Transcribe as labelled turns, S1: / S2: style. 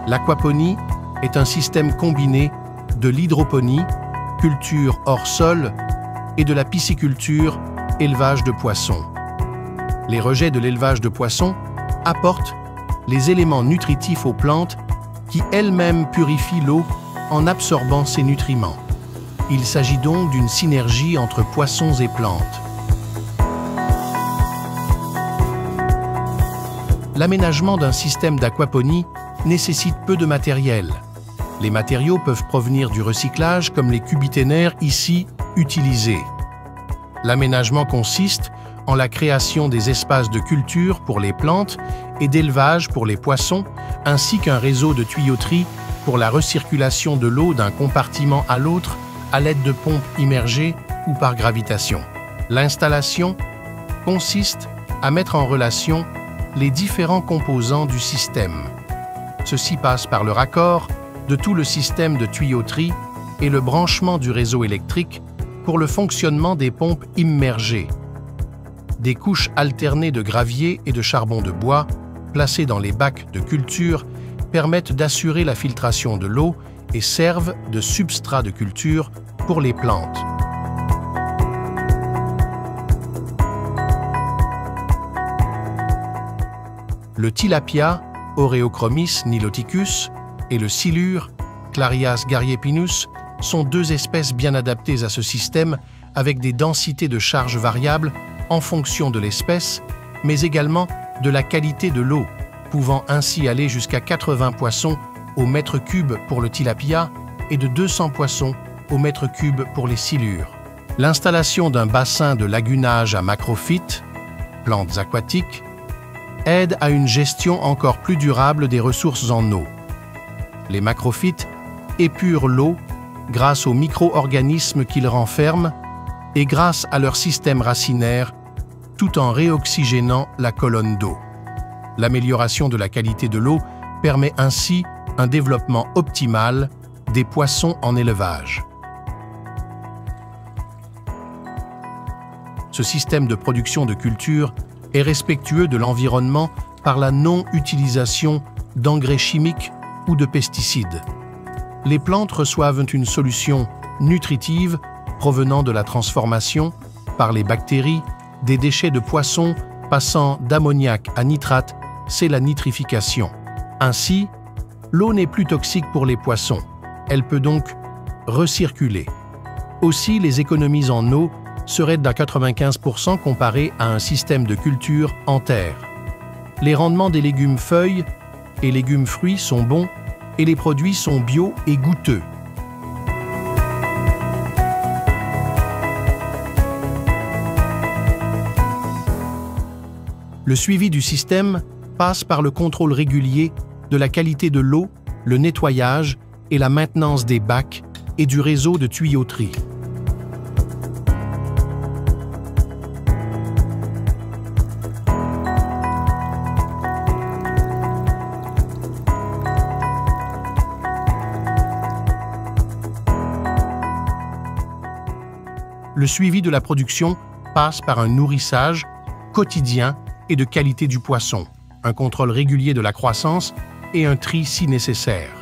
S1: L'aquaponie est un système combiné de l'hydroponie, culture hors sol, et de la pisciculture, élevage de poissons. Les rejets de l'élevage de poissons apportent les éléments nutritifs aux plantes qui elles-mêmes purifient l'eau en absorbant ces nutriments. Il s'agit donc d'une synergie entre poissons et plantes. L'aménagement d'un système d'aquaponie nécessite peu de matériel. Les matériaux peuvent provenir du recyclage comme les cubiténaires ici utilisés. L'aménagement consiste en la création des espaces de culture pour les plantes et d'élevage pour les poissons, ainsi qu'un réseau de tuyauterie pour la recirculation de l'eau d'un compartiment à l'autre à l'aide de pompes immergées ou par gravitation. L'installation consiste à mettre en relation les différents composants du système. Ceci passe par le raccord de tout le système de tuyauterie et le branchement du réseau électrique pour le fonctionnement des pompes immergées. Des couches alternées de gravier et de charbon de bois, placées dans les bacs de culture, permettent d'assurer la filtration de l'eau et servent de substrat de culture pour les plantes. Le tilapia, Oreochromis niloticus, et le silure, Clarias garriepinus, sont deux espèces bien adaptées à ce système avec des densités de charge variables en fonction de l'espèce, mais également de la qualité de l'eau, pouvant ainsi aller jusqu'à 80 poissons au mètre cube pour le tilapia et de 200 poissons au mètre cube pour les silures. L'installation d'un bassin de lagunage à macrophytes, plantes aquatiques, aide à une gestion encore plus durable des ressources en eau. Les macrophytes épurent l'eau grâce aux micro-organismes qu'ils renferment et grâce à leur système racinaire, tout en réoxygénant la colonne d'eau. L'amélioration de la qualité de l'eau permet ainsi un développement optimal des poissons en élevage. Ce système de production de culture est respectueux de l'environnement par la non-utilisation d'engrais chimiques ou de pesticides. Les plantes reçoivent une solution nutritive provenant de la transformation, par les bactéries, des déchets de poissons passant d'ammoniac à nitrate, c'est la nitrification. Ainsi, l'eau n'est plus toxique pour les poissons. Elle peut donc recirculer. Aussi, les économies en eau seraient d'à 95% comparées à un système de culture en terre. Les rendements des légumes feuilles et légumes fruits sont bons et les produits sont bio et goûteux. Le suivi du système passe par le contrôle régulier de la qualité de l'eau, le nettoyage et la maintenance des bacs et du réseau de tuyauterie. Le suivi de la production passe par un nourrissage quotidien et de qualité du poisson, un contrôle régulier de la croissance et un tri si nécessaire.